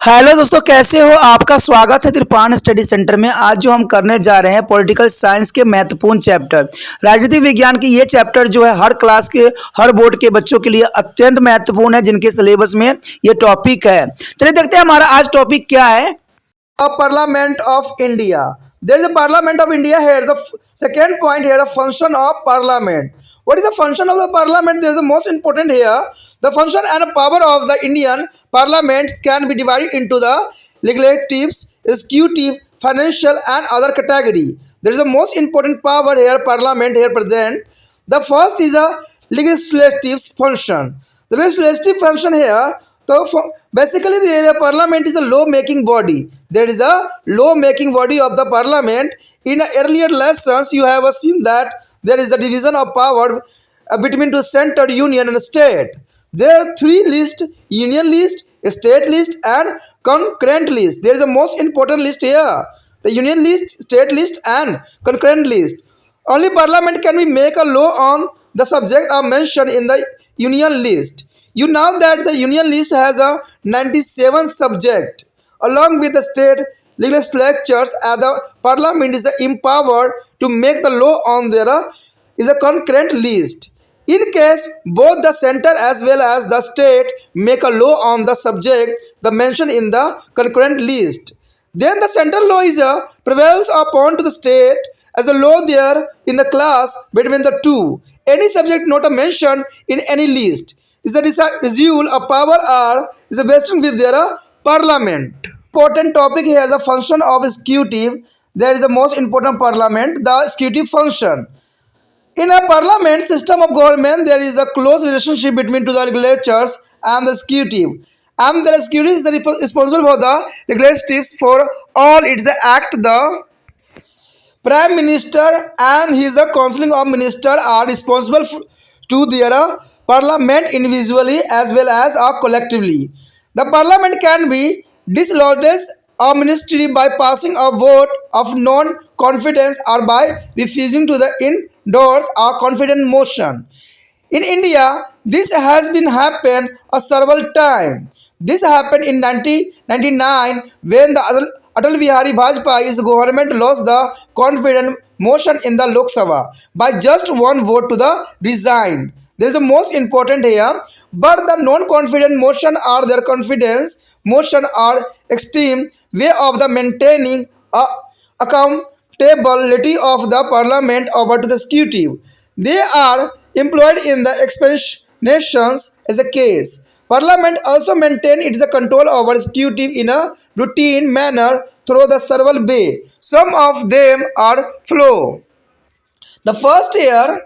Hello दोस्तों, कैसे हो? आपका स्वागत है त्रिपान स्टडी सेंटर में। आज जो हम करने जा रहे हैं पॉलिटिकल साइंस के महत्वपूर्ण चैप्टर राजनीतिक विज्ञान की ये चैप्टर जो है हर क्लास के हर बोर्ड के बच्चों के लिए अत्यंत महत्वपूर्ण है, जिनके सिलेबस में ये टॉपिक है। चलिए देखते हैं हमारा आज टॉपिक क्या है। Parliament of India. There is a Parliament of India. Here is a second point here, a function of Parliament. What is the function of the Parliament? There is the most important here. The function and power of the Indian Parliament can be divided into the legislative, executive, financial, and other category. There is a most important power here. Parliament here present. The first is a legislative function. The legislative function here. So basically, the parliament is a law-making body. There is a law-making body of the parliament. In earlier lessons, you have seen that there is a division of power between the center, union, and state. There are three lists: union list, state list, and concurrent list. There is a most important list here: the union list, state list, and concurrent list. Only parliament can we make a law on the subject are mentioned in the union list. You know that the union list has a 97 subject along with the state legislatures, and the parliament is empowered to make the law on their is a concurrent list. In case both the center as well as the state make a law on the subject the mentioned in the concurrent list, then the central law is prevails upon to the state as a law there in the class between the two. Any subject not mentioned in any list is a residual of power or is a vesting with their parliament. Important topic here is the function of executive. There is the most important parliament, the executive function. In a parliament system of government, there is a close relationship between the legislatures and the executive. And the executive is responsible for the legislatives for all its act. The prime minister and his counseling of minister are responsible to their parliament individually as well as collectively. The parliament can be dislodged or ministry by passing a vote of non-confidence or by refusing to the endorse a confident motion. In India, this has been happened several times. This happened in 1999 when the Atal Bihari Vajpayee's government lost the confidence motion in the Lok Sabha by just one vote to the resign. There is a most important here, but the non-confident motion or their confidence motion are extreme way of the maintaining accountability of the parliament over to the executive. They are employed in the explanations as a case. Parliament also maintain its control over executive in a routine manner through the several way. Some of them are flow. The first year,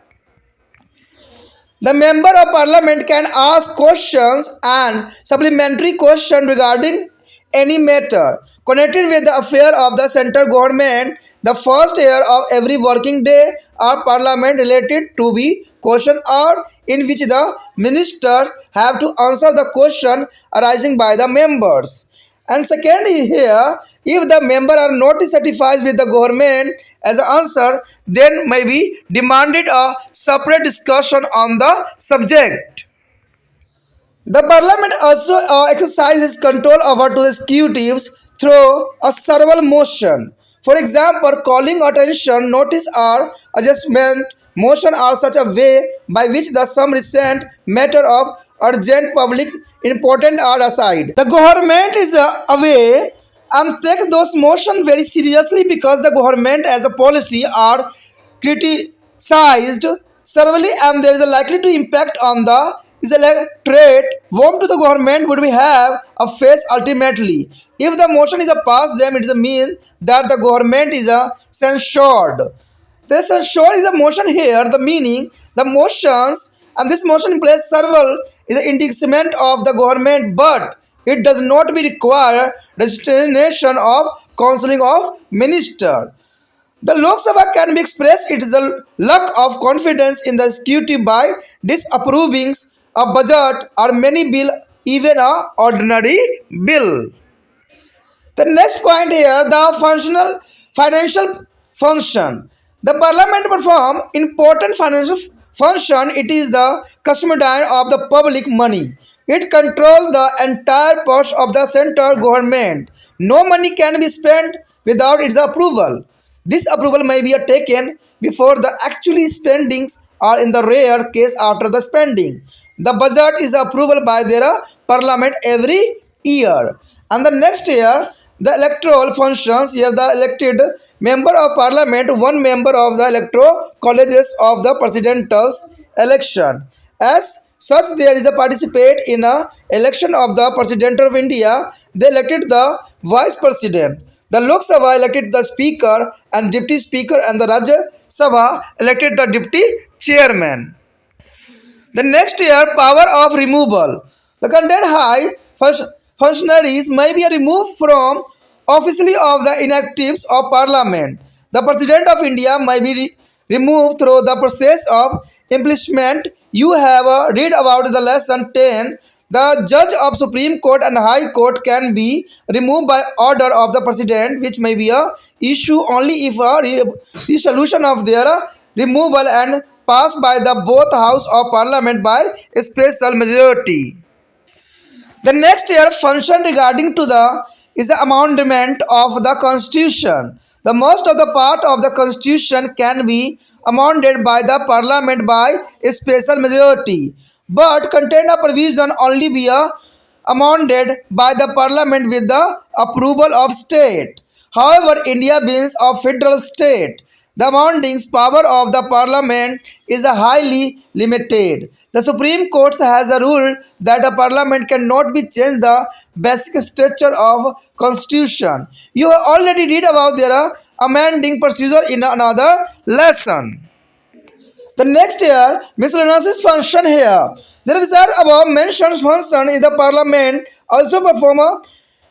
the member of parliament can ask questions and supplementary questions regarding any matter connected with the affair of the central government. The first year of every working day of parliament related to be question or in which the ministers have to answer the question arising by the members. And second is here, if the member are not satisfied with the government as an answer, then may be demanded a separate discussion on the subject. The parliament also exercises control over to the executives through a several motion. For example, calling attention, notice or adjustment motion are such a way by which the some recent matter of urgent public important are aside. The government is away and take those motion very seriously because the government as a policy are criticized severely and there is a likely to impact on the is electorate warm to the government would we have a face ultimately. If the motion is a pass, then it is a mean that the government is a censured. This censured is a motion here, the meaning, the motions and this motion implies several is an indictment of the government, but it does not be require resignation of counseling of minister. The Lok Sabha can be expressed its lack of confidence in the executive by disapproving a budget or many bill, even a ordinary bill. The next point here, the financial function. The parliament perform important financial function. It is the custodian of the public money. It controls the entire purse of the central government. No money can be spent without its approval. This approval may be taken before the actually spendings or in the rare case after the spending. The budget is approved by their parliament every year. And the next year, the electoral functions here the elected member of parliament, one member of the electoral colleges of the presidential election. As such, there is a participate in a election of the president of India. They elected the vice president. The Lok Sabha elected the speaker and deputy speaker, and the Rajya Sabha elected the deputy chairman. The next year, power of removal. The condemned high functionaries may be removed from officially of the inactives of parliament. The president of India may be removed through the process of impeachment. You have read about the lesson 10. The judge of Supreme Court and High Court can be removed by order of the president, which may be a issue only if a resolution of their removal and passed by the both house of parliament by a special majority. The next year function regarding to the is the amendment of the constitution. The most of the part of the constitution can be amended by the parliament by a special majority, but contain a provision only be amended by the parliament with the approval of state. However, India being a federal state, the amending power of the parliament is highly limited. The Supreme Court has a rule that a parliament cannot be changed the basic structure of constitution. You have already read about their amending procedure in another lesson. The next year, miscellaneous function here. There besides above mentioned function in the parliament also perform a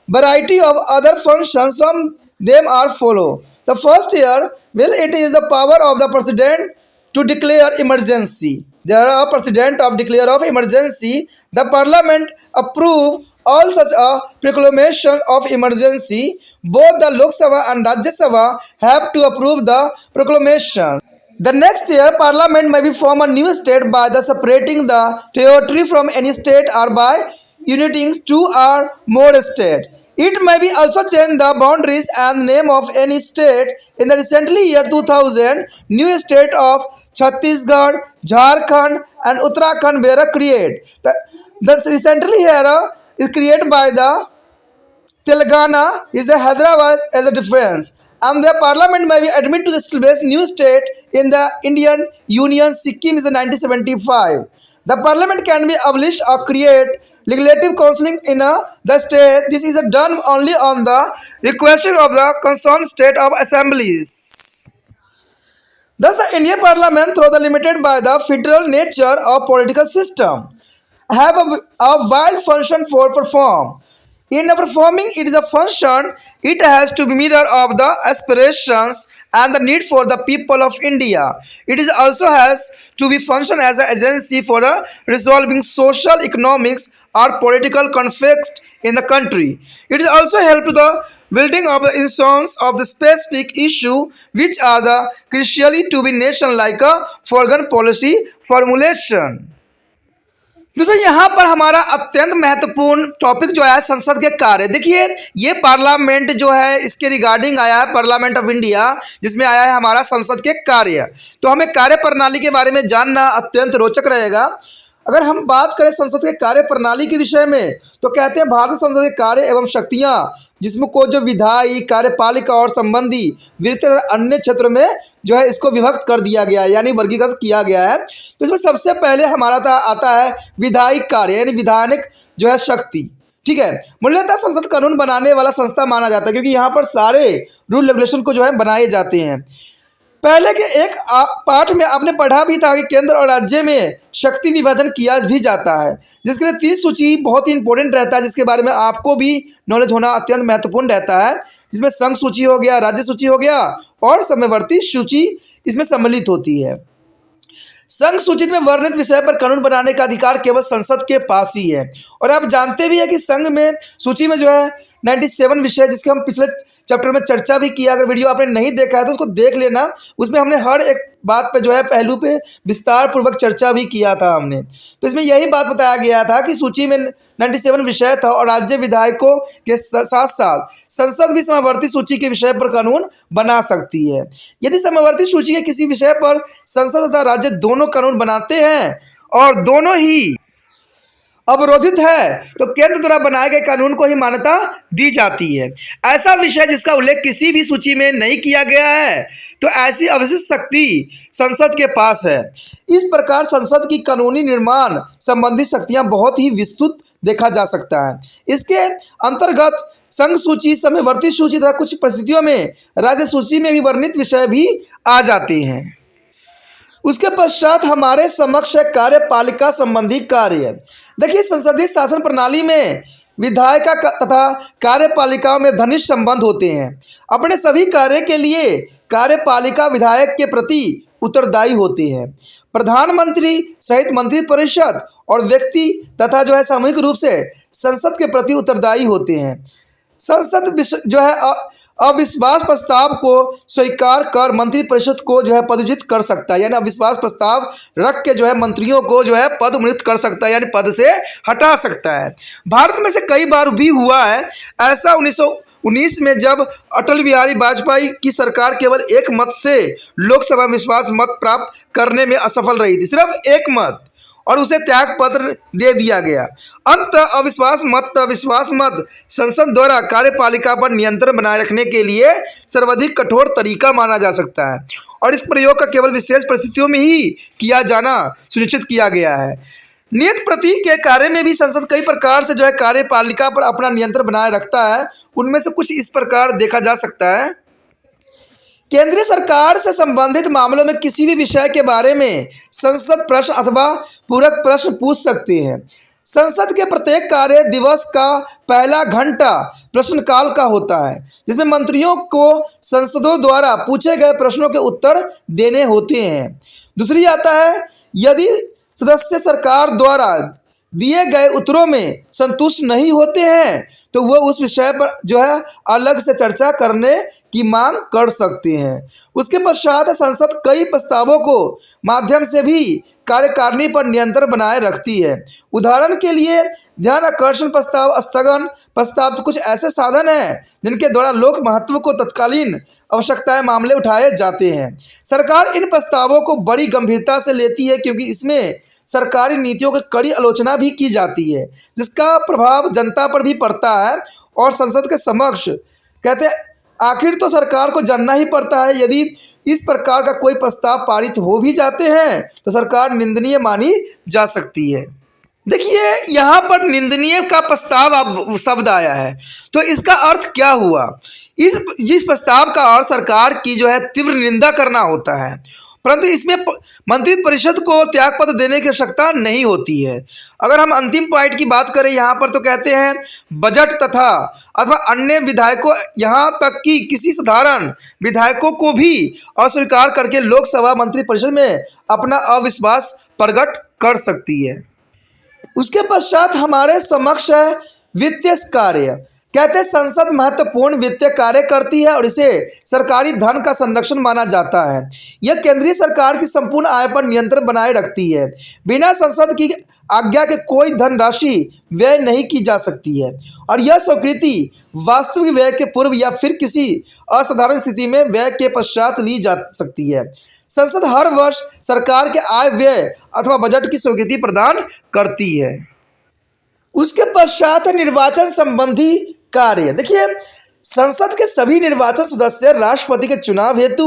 variety of other functions. Some them are follow. The first year, well, it is the power of the president to declare emergency. There are president of declare of emergency. The parliament approve all such a proclamation of emergency. Both the Lok Sabha and Rajya Sabha have to approve the proclamation. The next year, parliament may be form a new state by the separating the territory from any state or by uniting two or more states. It may be also change the boundaries and name of any state. In the recently year 2000, new state of Chhattisgarh, Jharkhand and Uttarakhand were created. The recently here is created by the Telangana is a Hyderabad as a difference, and the parliament may be admitted to the establish new state in the Indian Union. Sikkim is a 1975. The parliament can be abolished or create legislative council in the state. This is done only on the request of the concerned state of assemblies. Thus, the Indian Parliament, through the limited by the federal nature of political system, have a wide function for perform. In performing it is a function, it has to be mirror of the aspirations and the need for the people of India. It is also has to be function as an agency for resolving social, economics or political conflicts in the country. It is also help to the building of the instance of the specific issue which are the crucially to be nation like a foreign policy formulation. दोस्तों यहाँ पर हमारा अत्यंत महत्वपूर्ण topic जो है संसद के कार्य। देखिए ये पार्लियामेंट जो है इसके रिगार्डिंग आया है पार्लियामेंट ऑफ इंडिया, जिसमें आया है हमारा संसद के कार्य। तो हमें कार्य प्रणाली के बारे में जानना अत्यंत रोचक रहेगा। अगर हम बात करें संसद के कार्य प्रणाली के विषय में तो कहते हैं भारतीय संसद के कार्य एवं शक्तियाँ, जिसमें को जो विधायी, कार्यपालिका और संबंधी वित्त अन्य क्षेत्रों में जो है इसको विभक्त कर दिया गया है, यानी वर्गीकृत किया गया है। तो इसमें सबसे पहले हमारा आता है विधायिक कार्य, यानी विधानिक जो है शक्ति। ठीक है, मूल्यतः संसद कानून बनाने वाला संस्था माना जाता है, क्योंकि यहाँ पर सारे रूल रेगुलेशन को जो है बनाए जाते हैं। पहले के एक पाठ में आपने पढ़ा भी था कि केंद्र और राज्य में शक्ति विभाजन किया भी जाता है, जिसके लिए 3 सूची बहुत ही इंपॉर्टेंट रहता है, जिसके बारे में आपको भी नॉलेज होना अत्यंत महत्वपूर्ण रहता है। जिसमें संघ सूची हो गया, राज्य सूची हो गया और समवर्ती सूची इसमें सम्मिलित होती है। संघ सूचित में वर्णित विषय पर कानून बनाने का अधिकार केवल संसद के पास ही है। और आप जानते भी हैं कि संघ में सूची में जो है 97 विषय जिसके हम पिछले चैप्टर में चर्चा भी किया। अगर वीडियो आपने नहीं देखा है तो उसको देख लेना, उसमें हमने हर एक बात पे जो है पहलू पे विस्तार पूर्वक चर्चा भी किया था हमने। तो इसमें यही बात बताया गया था कि सूची में 97 विषय था और राज्य विधायकों के साथ साथ संसद भी समवर्ती सूची के विषय पर कानून बना सकती है। यदि समवर्ती सूची के किसी विषय पर संसद तथा राज्य दोनों कानून बनाते हैं और दोनों ही अवरोधित है तो केंद्र द्वारा बनाए गए कानून को ही मान्यता दी जाती है। ऐसा विषय जिसका उल्लेख किसी भी सूची में नहीं किया गया है तो ऐसी अवशिष्ट शक्ति संसद के पास है। इस प्रकार संसद की कानूनी निर्माण संबंधी शक्तियां बहुत ही विस्तृत देखा जा सकता है। इसके अंतर्गत संघ सूची, समवर्ती सूची तथा कुछ परिस्थितियों में राज्य सूची में भी वर्णित विषय भी आ जाते हैं। उसके पश्चात हमारे समक्ष है कार्यपालिका संबंधी कार्य। देखिए, संसदीय शासन प्रणाली में विधायिका तथा कार्यपालिकाओं में घनिष्ठ संबंध होते हैं। अपने सभी कार्य के लिए कार्यपालिका विधायक के प्रति उत्तरदायी होते हैं। प्रधानमंत्री सहित मंत्रिपरिषद और व्यक्ति तथा जो है सामूहिक रूप से संसद के प्रति उत्तरदायी होते हैं। संसद जो है अविश्वास प्रस्ताव को स्वीकार कर मंत्रिपरिषद को जो है पदच्युत कर सकता है, यानी अविश्वास प्रस्ताव रख के जो है मंत्रियों को जो है पदोन्नत कर सकता है, यानी पद से हटा सकता है। भारत में से कई बार भी हुआ है ऐसा। 1919 में जब अटल बिहारी वाजपेयी की सरकार केवल एक मत से लोकसभा विश्वास मत प्राप्त करने में असफल रही थी, सिर्फ एक मत, और उसे त्याग पत्र दे दिया गया। अंत अविश्वास मत संसद द्वारा कार्यपालिका पर नियंत्रण बनाए रखने के लिए सर्वाधिक कठोर तरीका माना जा सकता है और इस प्रयोग का केवल विशेष परिस्थितियों में ही किया जाना सुनिश्चित किया गया है। नियत प्रति के कार्य में भी संसद कई प्रकार से जो है कार्यपालिका पर अपना नियंत्रण बनाए रखता है। उनमें से कुछ इस प्रकार देखा जा सकता है। केंद्रीय सरकार से संबंधित मामलों में किसी भी विषय के बारे में संसद प्रश्न अथवा पूरक प्रश्न पूछ सकते हैं। संसद के प्रत्येक कार्य दिवस का पहला घंटा प्रश्नकाल का होता है, जिसमें मंत्रियों को संसदों द्वारा पूछे गए प्रश्नों के उत्तर देने होते हैं। दूसरी आता है, यदि सदस्य सरकार द्वारा दिए गए उत्तरों में संतुष्ट नहीं होते हैं तो वह उस विषय पर जो है अलग से चर्चा करने की मांग कर सकते हैं। उसके पश्चात संसद कई प्रस्तावों को माध्यम से भी कार्यकारिणी पर नियंत्रण बनाए रखती है। उदाहरण के लिए ध्यान आकर्षण प्रस्ताव, स्थगन प्रस्ताव तो कुछ ऐसे साधन हैं जिनके द्वारा लोक महत्व को तत्कालीन आवश्यकताएं मामले उठाए जाते हैं। सरकार इन प्रस्तावों को बड़ी गंभीरता से लेती है क्योंकि इसमें सरकारी नीतियों की कड़ी आलोचना भी की जाती है, जिसका प्रभाव जनता पर भी पड़ता है और संसद के समक्ष कहते हैं आखिर तो सरकार को जानना ही पड़ता है। यदि इस प्रकार का कोई प्रस्ताव पारित हो भी जाते हैं तो सरकार निंदनीय मानी जा सकती है। देखिए, यहाँ पर निंदनीय का प्रस्ताव अब शब्द आया है तो इसका अर्थ क्या हुआ? इस प्रस्ताव का अर्थ सरकार की जो है तीव्र निंदा करना होता है, परंतु इसमें मंत्रिपरिषद को त्यागपत्र देने की आवश्यकता नहीं होती है। अगर हम अंतिम पॉइंट की बात करें यहाँ पर तो कहते हैं बजट तथा अथवा अन्य विधायकों, यहाँ तक कि किसी साधारण विधायकों को भी अस्वीकार करके लोकसभा मंत्रिपरिषद में अपना अविश्वास प्रकट कर सकती है। उसके पश्चात हमारे समक्ष है वित्तीय कार्य। कहते हैं संसद महत्वपूर्ण वित्तीय कार्य करती है और इसे सरकारी धन का संरक्षण माना जाता है। यह केंद्रीय सरकार की संपूर्ण आय पर नियंत्रण बनाए रखती है। बिना संसद की आज्ञा के कोई धनराशि व्यय नहीं की जा सकती है और यह स्वीकृति वास्तविक व्यय के पूर्व या फिर किसी असाधारण स्थिति में व्यय के पश्चात ली जा सकती है। संसद हर वर्ष सरकार के आय व्यय अथवा बजट की स्वीकृति प्रदान करती है। उसके पश्चात निर्वाचन संबंधी कार्य। देखिए, संसद के सभी निर्वाचन सदस्य राष्ट्रपति के चुनाव हेतु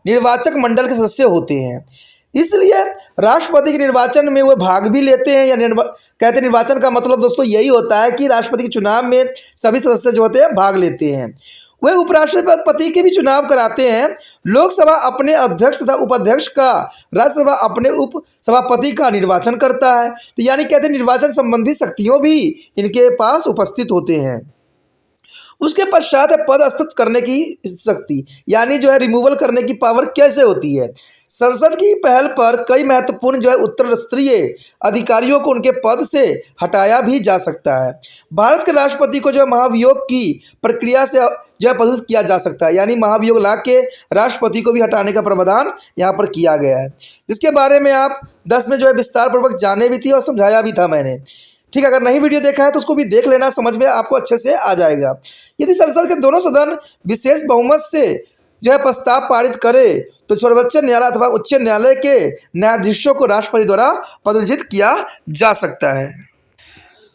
निर्वाचक मंडल के सदस्य होते हैं, इसलिए राष्ट्रपति के निर्वाचन में वो भाग भी लेते हैं। या कहते निर्वाचन का मतलब दोस्तों यही होता है कि राष्ट्रपति के चुनाव में सभी सदस्य जो होते हैं भाग लेते हैं। वे उपराष्ट्रपति के भी चुनाव कराते हैं। लोकसभा अपने अध्यक्ष तथा उपाध्यक्ष का, राज्यसभा अपने उपसभापति का निर्वाचन करता है। तो यानी कहते हैं निर्वाचन संबंधी शक्तियों भी इनके पास उपस्थित होते हैं। उसके पश्चात है पदस्थापित करने की शक्ति, यानी जो है रिमूवल करने की पावर कैसे होती है। संसद की पहल पर कई महत्वपूर्ण जो है उत्तर स्तरीय अधिकारियों को उनके पद से हटाया भी जा सकता है। भारत के राष्ट्रपति को जो है महाभियोग की प्रक्रिया से जो है पदस्थ किया जा सकता है, यानी महाभियोग ला के राष्ट्रपति को भी हटाने का प्रावधान यहाँ पर किया गया है, जिसके बारे में आप 10 में जो है विस्तार पूर्वक जाने भी थी और समझाया भी था मैंने। ठीक है, अगर नहीं वीडियो देखा है तो उसको भी देख लेना, समझ में आपको अच्छे से आ जाएगा। यदि संसद के दोनों सदन विशेष बहुमत से जो है प्रस्ताव पारित करे तो सर्वोच्च न्यायालय अथवा उच्च न्यायालय के न्यायाधीशों को राष्ट्रपति द्वारा पदोन्नत किया जा सकता है।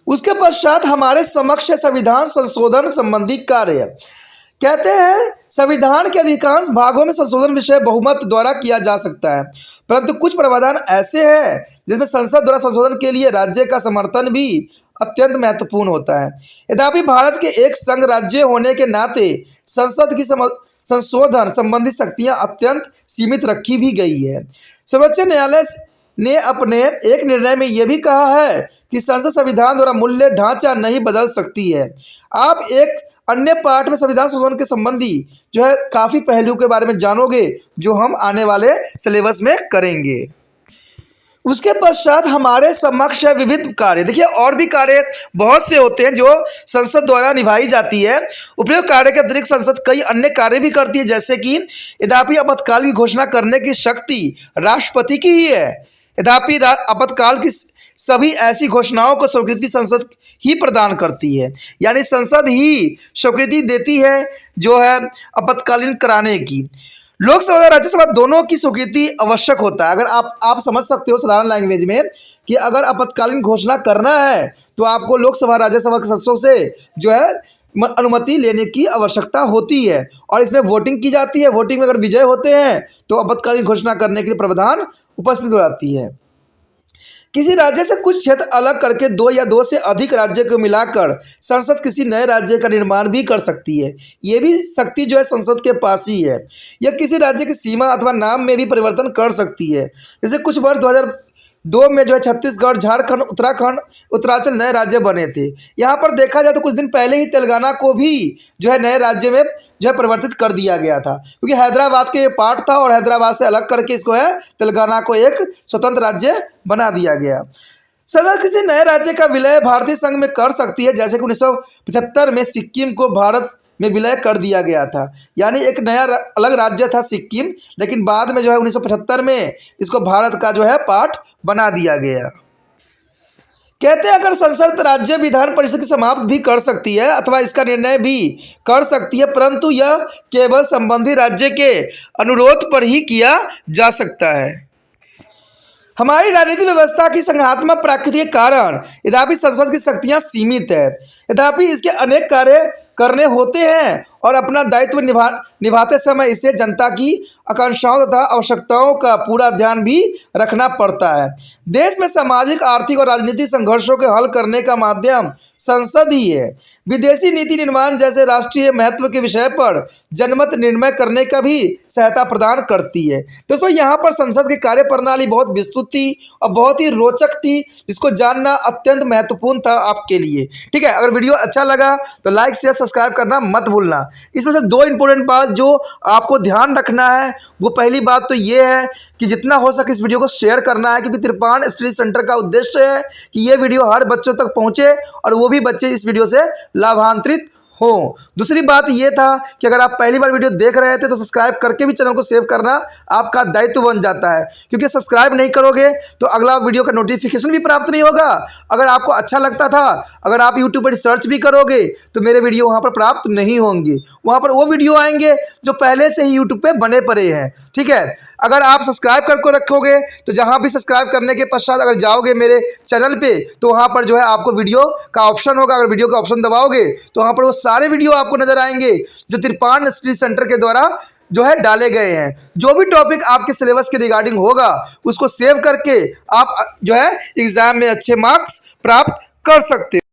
उसके पश्चात हमारे समक्ष संविधान संशोधन संबंधी कार्य। कहते हैं संविधान के अधिकांश भागों में संशोधन विषय बहुमत द्वारा किया जा सकता है, परंतु कुछ प्रावधान ऐसे हैं जिसमें संसद द्वारा संशोधन के लिए राज्य का समर्थन भी अत्यंत महत्वपूर्ण होता है। यद्यपि भारत के एक संघ राज्य होने के नाते संसद की संशोधन संबंधी शक्तियां अत्यंत सीमित रखी भी गई है। सर्वोच्च न्यायालय ने अपने एक निर्णय में यह भी कहा है कि संसद संविधान द्वारा मूल्य ढांचा नहीं बदल सकती है। आप एक अन्य पार्ट में संविधान संशोधन के संबंधी जो है काफ़ी पहलुओं के बारे में जानोगे, जो हम आने वाले सिलेबस में करेंगे। उसके पश्चात हमारे समक्ष विविध कार्य। देखिए और भी कार्य बहुत से होते हैं जो संसद द्वारा निभाई जाती है। उपयुक्त कार्य के अतिरिक्त संसद कई अन्य कार्य भी करती है, जैसे कि यद्यपि आपातकाल की घोषणा करने की शक्ति राष्ट्रपति की ही है। यद्यपि आपातकाल की सभी ऐसी घोषणाओं को स्वीकृति संसद ही प्रदान करती है, यानी संसद ही स्वीकृति देती है जो है आपातकालीन कराने की। लोकसभा और राज्यसभा दोनों की स्वीकृति आवश्यक होता है। अगर आप समझ सकते हो साधारण लैंग्वेज में कि अगर आपातकालीन घोषणा करना है तो आपको लोकसभा राज्यसभा के सदस्यों से जो है अनुमति लेने की आवश्यकता होती है, और इसमें वोटिंग की जाती है। वोटिंग में अगर विजय होते हैं तो आपातकालीन घोषणा करने के लिए प्रावधान उपस्थित हो जाती है। किसी राज्य से कुछ क्षेत्र अलग करके दो या दो से अधिक राज्य को मिलाकर संसद किसी नए राज्य का निर्माण भी कर सकती है। ये भी शक्ति जो है संसद के पास ही है। यह किसी राज्य की सीमा अथवा नाम में भी परिवर्तन कर सकती है। जैसे कुछ वर्ष 2002 में जो है छत्तीसगढ़, झारखंड, उत्तराखंड, उत्तरांचल नए राज्य बने थे। यहाँ पर देखा जाए तो कुछ दिन पहले ही तेलंगाना को भी जो है नए राज्य में जो है परिवर्तित कर दिया गया था, क्योंकि हैदराबाद के ये पार्ट था और हैदराबाद से अलग करके इसको है तेलंगाना को एक स्वतंत्र राज्य बना दिया गया। संसद किसी नए राज्य का विलय भारतीय संघ में कर सकती है, जैसे कि 1975 में सिक्किम को भारत में विलय कर दिया गया था, यानी एक नया अलग राज्य था सिक्किम, लेकिन बाद में जो है 1975 में इसको भारत का जो है पार्ट बना दिया गया। कहते हैं अगर संसद राज्य विधान परिषद की समाप्त भी कर सकती है अथवा इसका निर्णय भी कर सकती है, परंतु यह केवल संबंधी राज्य के अनुरोध पर ही किया जा सकता है। हमारी राजनीतिक व्यवस्था की संघात्मक प्रकृति के कारण यद्यपि संसद की शक्तियां सीमित है, यद्यपि इसके अनेक कार्य करने होते हैं और अपना दायित्व निभाते समय इसे जनता की आकांक्षाओं तथा आवश्यकताओं का पूरा ध्यान भी रखना पड़ता है। देश में सामाजिक, आर्थिक और राजनीतिक संघर्षों के हल करने का माध्यम संसद ही है। विदेशी नीति निर्माण जैसे राष्ट्रीय महत्व के विषय पर जनमत निर्णय करने का भी सहायता प्रदान करती है। दोस्तों यहाँ पर संसद की कार्य प्रणाली बहुत विस्तृत थी और बहुत ही रोचक थी, जिसको जानना अत्यंत महत्वपूर्ण था आपके लिए। ठीक है, अगर वीडियो अच्छा लगा तो लाइक शेयर सब्सक्राइब करना मत भूलना। इसमें से दो इंपॉर्टेंट बात जो आपको ध्यान रखना है, वो पहली बात तो ये है कि जितना हो सके इस वीडियो को शेयर करना है, क्योंकि त्रिपाण स्टडी सेंटर का उद्देश्य है कि ये वीडियो हर बच्चों तक पहुँचे और वो भी बच्चे इस वीडियो से लाभान्वित हो। दूसरी बात ये था कि अगर आप पहली बार वीडियो देख रहे थे तो सब्सक्राइब करके भी चैनल को सेव करना आपका दायित्व बन जाता है, क्योंकि सब्सक्राइब नहीं करोगे तो अगला वीडियो का नोटिफिकेशन भी प्राप्त नहीं होगा। अगर आपको अच्छा लगता था, अगर आप यूट्यूब पर सर्च भी करोगे तो मेरे वीडियो वहाँ पर प्राप्त नहीं होंगे, वहाँ पर वो वीडियो आएंगे जो पहले से ही यूट्यूब पर बने पड़े हैं। ठीक है, अगर आप सब्सक्राइब करके रखोगे तो जहाँ भी सब्सक्राइब करने के पश्चात अगर जाओगे मेरे चैनल पे तो वहाँ पर जो है आपको वीडियो का ऑप्शन होगा। अगर वीडियो का ऑप्शन दबाओगे तो वहाँ पर वो सारे वीडियो आपको नजर आएंगे जो त्रिपाण स्टडी सेंटर के द्वारा जो है डाले गए हैं। जो भी टॉपिक आपके सिलेबस के रिगार्डिंग होगा उसको सेव करके आप जो है एग्जाम में अच्छे मार्क्स प्राप्त कर सकते हो।